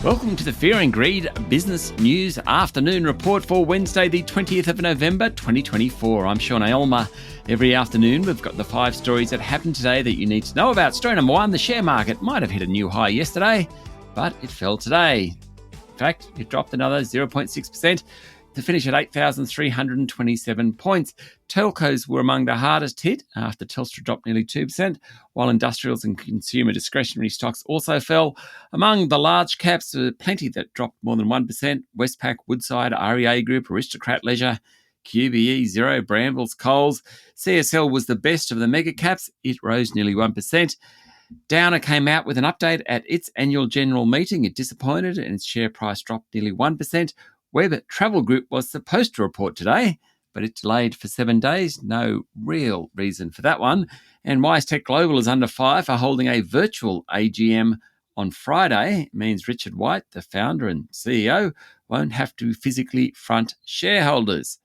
Welcome to the Fear and Greed Business News Afternoon Report for Wednesday, the 20th of November, 2024. I'm Sean Aylmer. Every afternoon, we've got the 5 stories that happened today that you need to know about. Story number 1, the share market might have hit a new high yesterday, but it fell today. In fact, it dropped another 0.6% to finish at 8,327 points. Telcos were among the hardest hit after Telstra dropped nearly 2%, while industrials and consumer discretionary stocks also fell. Among the large caps, there were plenty that dropped more than 1%. Westpac, Woodside, REA Group, Aristocrat Leisure, QBE, Xero, Brambles, Coles. CSL was the best of the mega caps. It rose nearly 1%. Downer came out with an update at its annual general meeting. It disappointed and its share price dropped nearly 1%. Web Travel Group was supposed to report today, but it delayed for 7 days. No real reason for that one. And WiseTech Global is under fire for holding a virtual AGM on Friday. It means Richard White, the founder and CEO, won't have to physically front shareholders.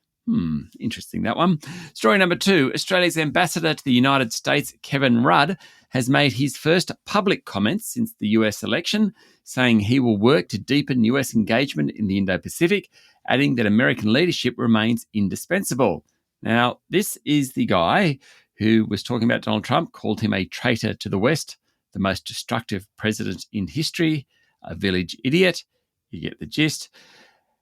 Interesting, that one. Story number 2, Australia's ambassador to the United States, Kevin Rudd, has made his first public comments since the US election, saying he will work to deepen US engagement in the Indo-Pacific, adding that American leadership remains indispensable. Now, this is the guy who was talking about Donald Trump, called him a traitor to the West, the most destructive president in history, a village idiot. You get the gist.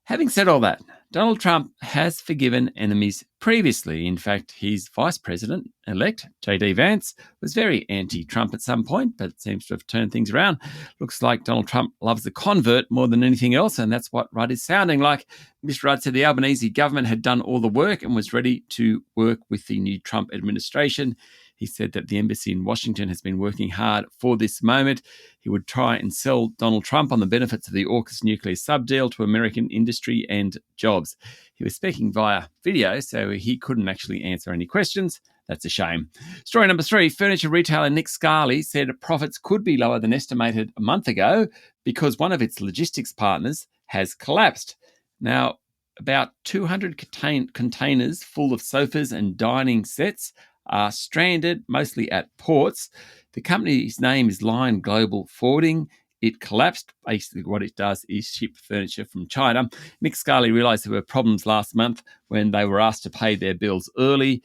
Having said all that, Donald Trump has forgiven enemies previously. In fact, his vice president-elect, J.D. Vance, was very anti-Trump at some point, but seems to have turned things around. Looks like Donald Trump loves the convert more than anything else, and that's what Rudd is sounding like. Mr. Rudd said the Albanese government had done all the work and was ready to work with the new Trump administration. He said that the embassy in Washington has been working hard for this moment. He would try and sell Donald Trump on the benefits of the AUKUS nuclear sub-deal to American industry and jobs. He was speaking via video, so he couldn't actually answer any questions. That's a shame. Story number 3, furniture retailer Nick Scali said profits could be lower than estimated a month ago because one of its logistics partners has collapsed. Now, about 200 containers full of sofas and dining sets are stranded, mostly at ports. The company's name is Lion Global Forwarding. It collapsed. Basically, what it does is ship furniture from China. Nick Scali realised there were problems last month when they were asked to pay their bills early.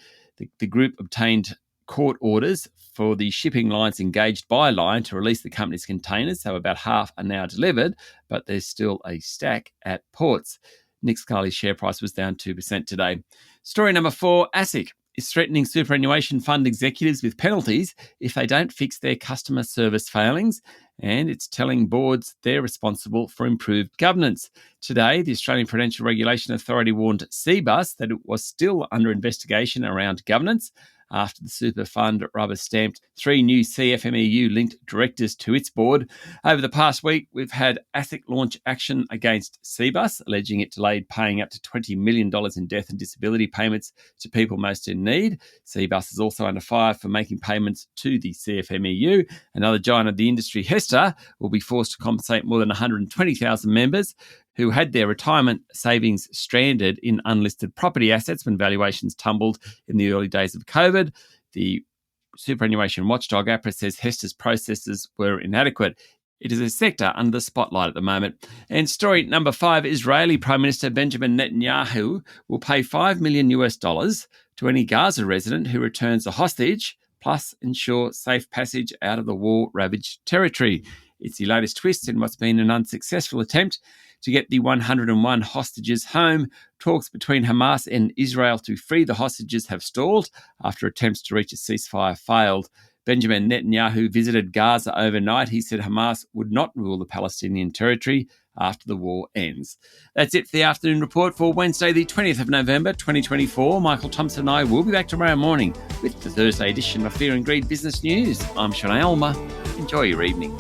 The group obtained court orders for the shipping lines engaged by Lion to release the company's containers, so about half are now delivered, but there's still a stack at ports. Nick Scali's share price was down 2% today. Story number 4, ASIC is threatening superannuation fund executives with penalties if they don't fix their customer service failings, and it's telling boards they're responsible for improved governance. Today, the Australian Prudential Regulation Authority warned CBUS that it was still under investigation around governance after the super fund rubber-stamped 3 new CFMEU-linked directors to its board. Over the past week, we've had ASIC launch action against CBUS, alleging it delayed paying up to $20 million in death and disability payments to people most in need. CBUS is also under fire for making payments to the CFMEU. Another giant of the industry, Hester, will be forced to compensate more than 120,000 members who had their retirement savings stranded in unlisted property assets when valuations tumbled in the early days of COVID. The superannuation watchdog APRA says Hester's processes were inadequate. It is a sector under the spotlight at the moment. And story number 5, Israeli Prime Minister Benjamin Netanyahu will pay $5 million to any Gaza resident who returns a hostage, plus ensure safe passage out of the war-ravaged territory. It's the latest twist in what's been an unsuccessful attempt to get the 101 hostages home. Talks between Hamas and Israel to free the hostages have stalled after attempts to reach a ceasefire failed. Benjamin Netanyahu visited Gaza overnight. He said Hamas would not rule the Palestinian territory after the war ends. That's it for the afternoon report for Wednesday, the 20th of November, 2024. Michael Thompson and I will be back tomorrow morning with the Thursday edition of Fear and Greed Business News. I'm Sean Aylmer. Enjoy your evening.